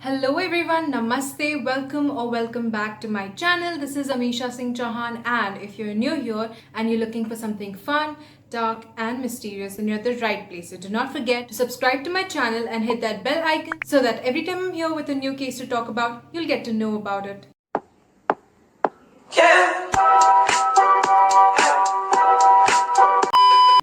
Hello everyone, Namaste, welcome back to my channel. This is Amisha Singh Chauhan, and if you're new here and you're looking for something fun, dark and mysterious, then you're at the right place. So do not forget to subscribe to my channel and hit that bell icon so that every time I'm here with a new case to talk about, you'll get to know about it.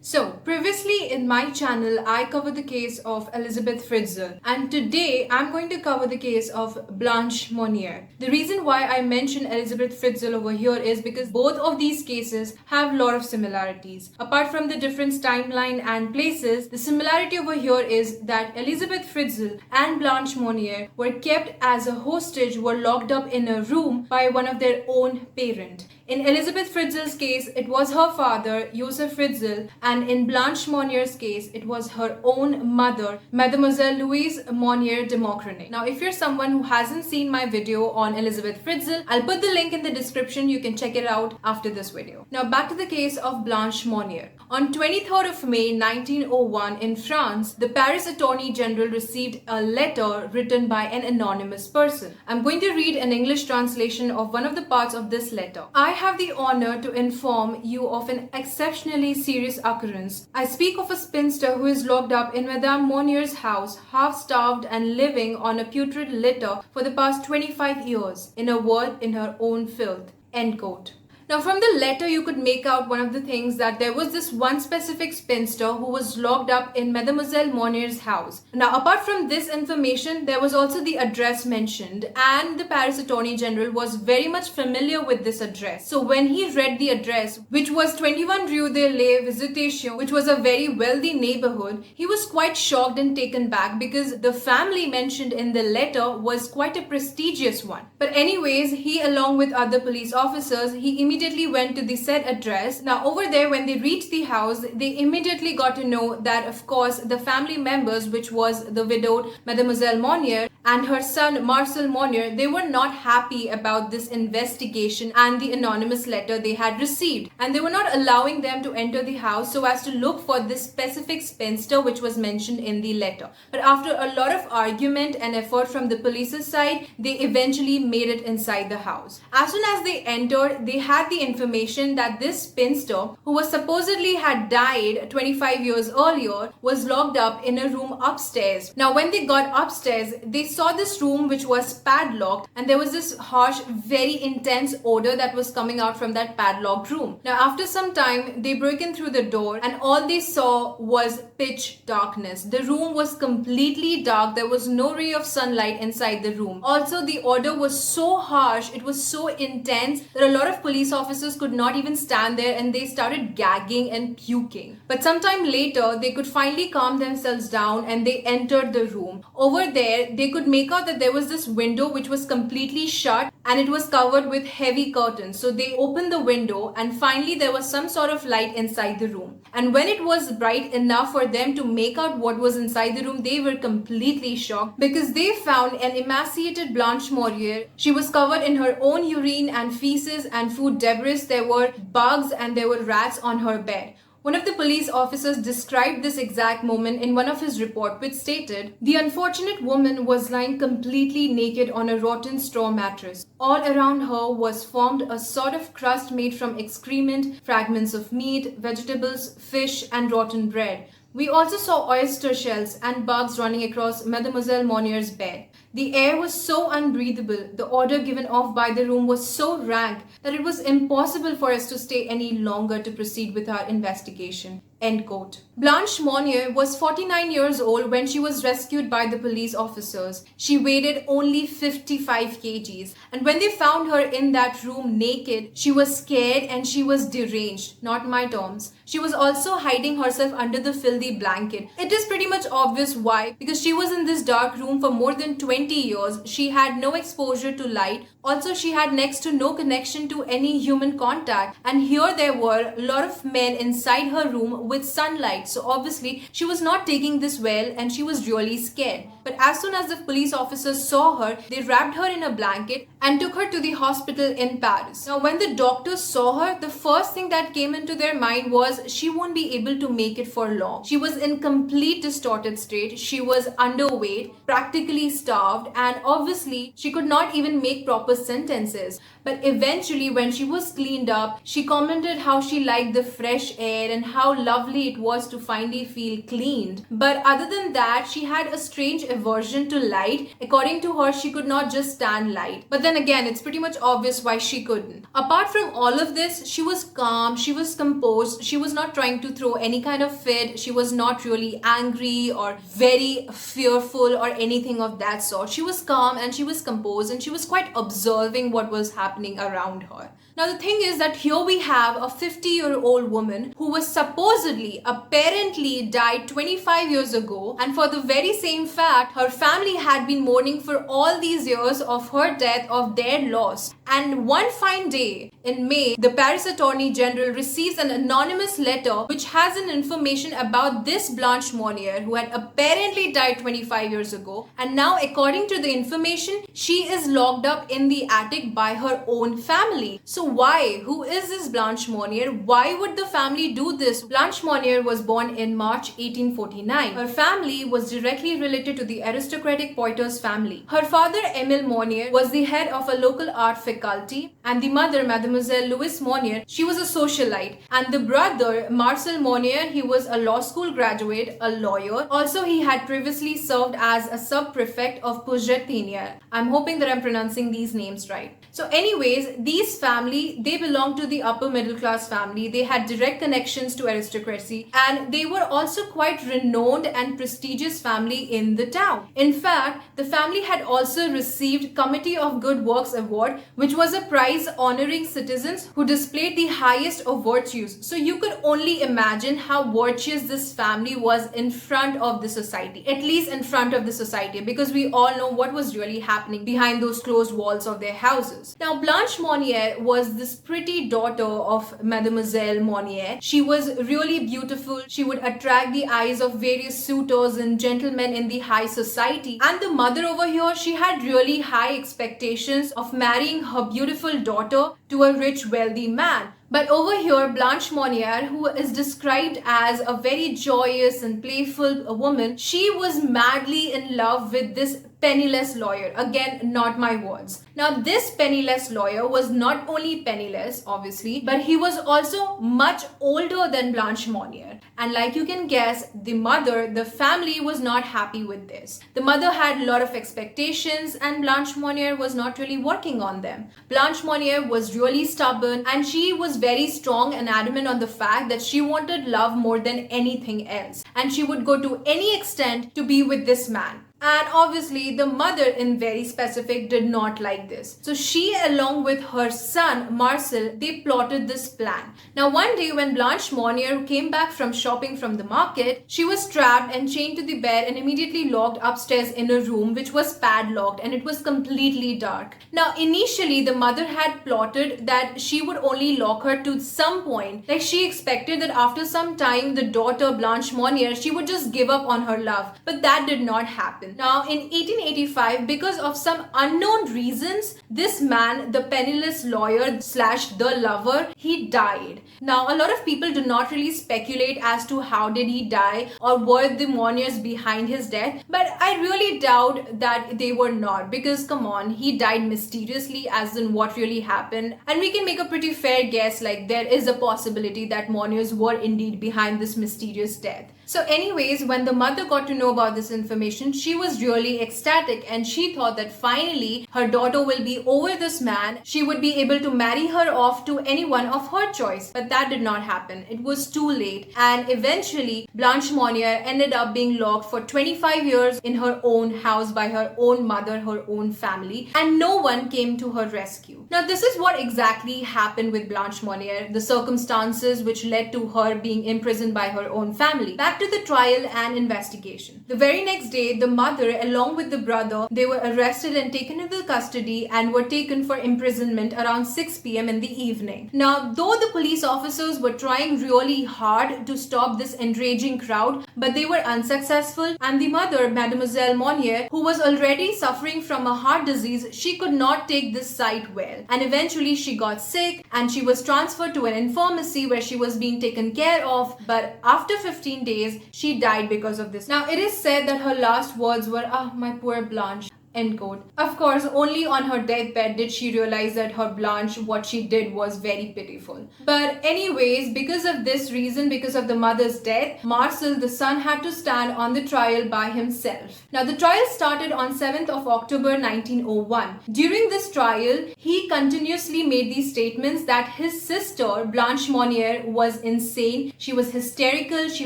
So, previously in my channel, I covered the case of Elizabeth Fritzl, and today I'm going to cover the case of Blanche Monnier. The reason why I mention Elizabeth Fritzl over here is because both of these cases have a lot of similarities. Apart from the different timeline and places, the similarity over here is that Elizabeth Fritzl and Blanche Monnier were kept as a hostage, were locked up in a room by one of their own parent. In Elizabeth Fritzl's case, it was her father, Joseph Fritzl, and in Blanche Monnier's case, it was her own mother, Mademoiselle Louise Monnier de Maucronet. Now, if you're someone who hasn't seen my video on Elizabeth Fritzl, I'll put the link in the description. You can check it out after this video. Now, back to the case of Blanche Monnier. On 23rd of May 1901 in France, the Paris Attorney General received a letter written by an anonymous person. I'm going to read an English translation of one of the parts of this letter. I have the honor to inform you of an exceptionally serious occurrence. I speak of a spinster who is locked up in Madame Monnier's house, half-starved and living on a putrid litter for the past 25 years. In a word, in her own filth. End quote. Now, from the letter, you could make out one of the things that there was this one specific spinster who was locked up in Mademoiselle Monnier's house. Now, apart from this information, there was also the address mentioned, and the Paris Attorney General was very much familiar with this address. So when he read the address, which was 21 Rue de la Visitation, which was a very wealthy neighborhood, he was quite shocked and taken back because the family mentioned in the letter was quite a prestigious one. But anyways, he, along with other police officers, he immediately went to the said address. Now, over there, when they reached the house, they immediately got to know that, of course, the family members, which was the widowed Mademoiselle Monnier and her son Marcel Monnier, they were not happy about this investigation and the anonymous letter they had received, and they were not allowing them to enter the house so as to look for this specific spinster which was mentioned in the letter. But after a lot of argument and effort from the police's side, they eventually made it inside the house. As soon as they entered, they had the information that this spinster, who was supposedly had died 25 years earlier, was locked up in a room upstairs. Now, when they got upstairs, they saw this room which was padlocked, and there was this harsh, very intense odor that was coming out from that padlocked room. Now, after some time, they broke in through the door, and all they saw was pitch darkness. The room was completely dark. There was no ray of sunlight inside the room. Also, the odor was so harsh, it was so intense that a lot of police officers could not even stand there, and they started gagging and puking. But sometime later, they could finally calm themselves down and they entered the room. Over there, they could make out that there was this window which was completely shut and it was covered with heavy curtains. So they opened the window and finally there was some sort of light inside the room. And when it was bright enough for them to make out what was inside the room, they were completely shocked because they found an emaciated Blanche Monnier. She was covered in her own urine and feces and food debris. There were bugs and there were rats on her bed. One of the police officers described this exact moment in one of his reports, which stated, "The unfortunate woman was lying completely naked on a rotten straw mattress. All around her was formed a sort of crust made from excrement, fragments of meat, vegetables, fish, and rotten bread. We also saw oyster shells and bugs running across Mademoiselle Monnier's bed. The air was so unbreathable, the odor given off by the room was so rank that it was impossible for us to stay any longer to proceed with our investigation." End quote. Blanche Monnier was 49 years old when she was rescued by the police officers. She weighed only 55 kgs, and when they found her in that room naked, she was scared and she was deranged, not my terms. She was also hiding herself under the filthy blanket. It is pretty much obvious why, because she was in this dark room for more than 20 years. She had no exposure to light. Also, she had next to no connection to any human contact, and here there were a lot of men inside her room with sunlight. So obviously she was not taking this well and she was really scared. But as soon as the police officers saw her, they wrapped her in a blanket and took her to the hospital in Paris. Now, when the doctors saw her, the first thing that came into their mind was was she won't be able to make it for long. She was in complete distorted state. She was underweight, practically starved, and obviously she could not even make proper sentences. But eventually, when she was cleaned up, she commented how she liked the fresh air and how lovely it was to finally feel cleaned. But other than that, she had a strange aversion to light. According to her, she could not just stand light. But then again, it's pretty much obvious why she couldn't. Apart from all of this, she was calm, she was composed, she was not trying to throw any kind of fit, she was not really angry or very fearful or anything of that sort. She was calm and she was composed and she was quite observing what was happening around her. Now the thing is that here we have a 50-year-old woman who was supposedly, apparently died 25 years ago, and for the very same fact, her family had been mourning for all these years of her death, of their loss. And one fine day in May, the Paris Attorney General receives an anonymous letter which has an information about this Blanche Monnier who had apparently died 25 years ago, and now according to the information, she is locked up in the attic by her own family. So why? Who is this Blanche Monnier? Why would the family do this? Blanche Monnier was born in March 1849. Her family was directly related to the aristocratic Poiters family. Her father, Emile Monnier, was the head of a local art faculty, and the mother, Mademoiselle Louise Monnier, she was a socialite, and the brother, Marcel Monnier, he was a law school graduate, a lawyer. Also, he had previously served as a sub-prefect of Puget-Peniel. I'm hoping that I'm pronouncing these names right. So anyways, these family, they belonged to the upper middle class family. They had direct connections to aristocracy, and they were also quite renowned and prestigious family in the town. In fact, the family had also received Committee of Good Works Award, which was a prize honoring citizens who displayed the highest of virtues. So you could only imagine how virtuous this family was in front of the society, at least in front of the society, because we all know what was really happening behind those closed walls of their houses. Now, Blanche Monnier was this pretty daughter of Mademoiselle Monnier. She was really beautiful. She would attract the eyes of various suitors and gentlemen in the high society. And the mother over here, she had really high expectations of marrying her beautiful daughter to a rich, wealthy man. But over here, Blanche Monnier, who is described as a very joyous and playful woman, she was madly in love with this penniless lawyer. Again, not my words. Now, this penniless lawyer was not only penniless, obviously, but he was also much older than Blanche Monnier. And like you can guess, the mother, the family was not happy with this. The mother had a lot of expectations and Blanche Monnier was not really working on them. Blanche Monnier was really stubborn and she was very strong and adamant on the fact that she wanted love more than anything else. And she would go to any extent to be with this man. And obviously the mother in very specific did not like this. So she, along with her son Marcel, they plotted this plan. Now one day when Blanche Monnier came back from shopping from the market, she was trapped and chained to the bed and immediately locked upstairs in a room which was padlocked and it was completely dark. Now initially the mother had plotted that she would only lock her to some point. Like she expected that after some time the daughter Blanche Monnier, she would just give up on her love. But that did not happen. Now, in 1885, because of some unknown reasons, this man, the penniless lawyer slash the lover, he died. Now, a lot of people do not really speculate as to how did he die or were the Monniers behind his death, but I really doubt that they were not, because come on, he died mysteriously, as in what really happened, and we can make a pretty fair guess, like there is a possibility that Monniers were indeed behind this mysterious death. So anyways, when the mother got to know about this information, she was really ecstatic and she thought that finally her daughter will be over this man. She would be able to marry her off to anyone of her choice. But that did not happen. It was too late. And eventually, Blanche Monnier ended up being locked for 25 years in her own house by her own mother, her own family. And no one came to her rescue. Now, this is what exactly happened with Blanche Monnier. The circumstances which led to her being imprisoned by her own family. Back back to the trial and investigation. The very next day, the mother, along with the brother, they were arrested and taken into custody and were taken for imprisonment around 6 p.m. in the evening. Now, though the police officers were trying really hard to stop this enraging crowd, but they were unsuccessful, and the mother, Mademoiselle Monnier, who was already suffering from a heart disease, she could not take this sight well. And eventually she got sick and she was transferred to an infirmary where she was being taken care of. But after 15 days, she died because of this. Now, it is said that her last words were, "Ah, my poor Blanche." End quote. Of course, only on her deathbed did she realize that her Blanche, what she did was very pitiful. But anyways, because of this reason, because of the mother's death, Marcel, the son, had to stand on the trial by himself. Now, the trial started on 7th of October 1901. During this trial, he continuously made these statements that his sister, Blanche Monnier, was insane, she was hysterical, she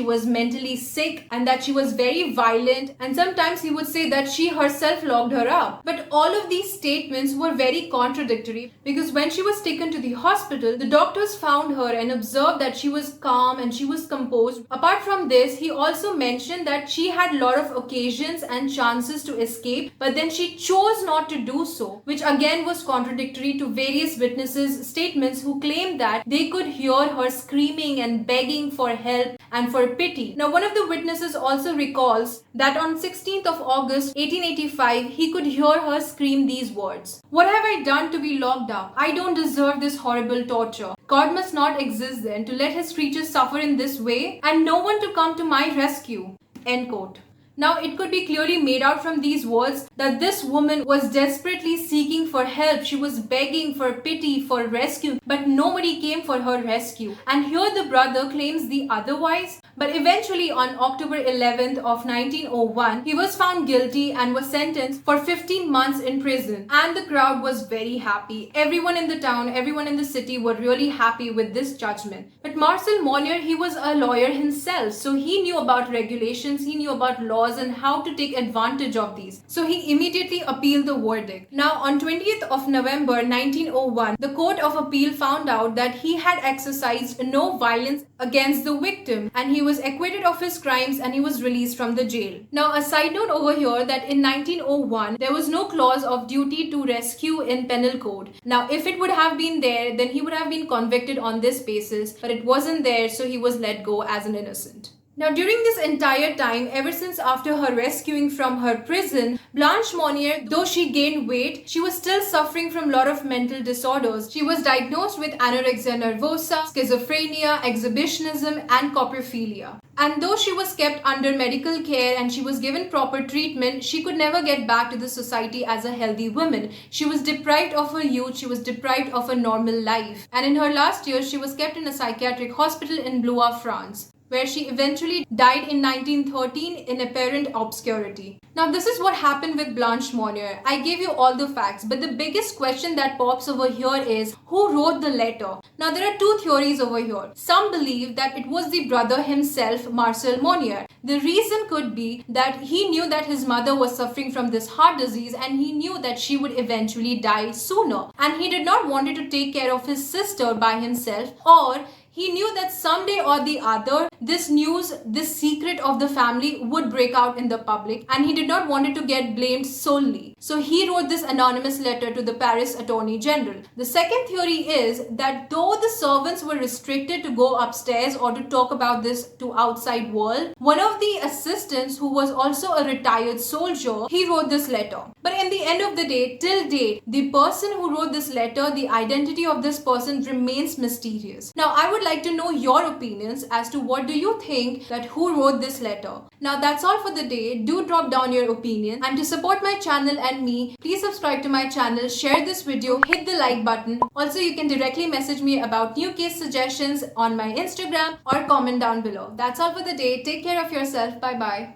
was mentally sick, and that she was very violent, and sometimes he would say that she herself locked her up. But all of these statements were very contradictory, because when she was taken to the hospital, the doctors found her and observed that she was calm and she was composed. Apart from this, he also mentioned that she had a lot of occasions and chances to escape, but then she chose not to do so, which again was contradictory to various witnesses' statements who claimed that they could hear her screaming and begging for help and for pity. Now, one of the witnesses also recalls that on 16th of August 1885, he could hear her scream these words: "What have I done to be locked up? I don't deserve this horrible torture. God must not exist then to let his creatures suffer in this way, and no one to come to my rescue." End quote. Now, it could be clearly made out from these words that this woman was desperately seeking for help. She was begging for pity, for rescue, but nobody came for her rescue. And here the brother claims the otherwise. But eventually on October 11th of 1901, he was found guilty and was sentenced for 15 months in prison. And the crowd was very happy. Everyone in the town, everyone in the city were really happy with this judgment. But Marcel Monnier, he was a lawyer himself, so he knew about regulations, he knew about laws and how to take advantage of these. So he immediately appealed the verdict. Now, on 20th of November 1901, the Court of Appeal found out that he had exercised no violence against the victim, and he was acquitted of his crimes and he was released from the jail. Now, a side note over here that in 1901, there was no clause of duty to rescue in penal code. Now, if it would have been there, then he would have been convicted on this basis, but it wasn't there, so he was let go as an innocent. Now, during this entire time, ever since after her rescuing from her prison, Blanche Monnier, though she gained weight, she was still suffering from a lot of mental disorders. She was diagnosed with anorexia nervosa, schizophrenia, exhibitionism, and coprophilia. And though she was kept under medical care and she was given proper treatment, she could never get back to the society as a healthy woman. She was deprived of her youth, she was deprived of a normal life. And in her last years, she was kept in a psychiatric hospital in Blois, France, where she eventually died in 1913 in apparent obscurity. Now, this is what happened with Blanche Monnier. I gave you all the facts, but the biggest question that pops over here is, who wrote the letter? Now, there are two theories over here. Some believe that it was the brother himself, Marcel Monnier. The reason could be that he knew that his mother was suffering from this heart disease and he knew that she would eventually die sooner. And he did not want to take care of his sister by himself, or he knew that someday or the other, this news, this secret of the family would break out in the public, and he did not want it to get blamed solely. So he wrote this anonymous letter to the Paris Attorney General. The second theory is that though the servants were restricted to go upstairs or to talk about this to outside world, one of the assistants, who was also a retired soldier, he wrote this letter. But in the end of the day, till date, the person who wrote this letter, the identity of this person remains mysterious. Now, I would like to know your opinions as to what do you think that who wrote this letter. Now, that's all for the day. Do drop down your opinion, and to support my channel and me, please subscribe to my channel, share this video, hit the like button. Also, you can directly message me about new case suggestions on my Instagram or comment down below. That's all for the day. Take care of yourself. Bye bye.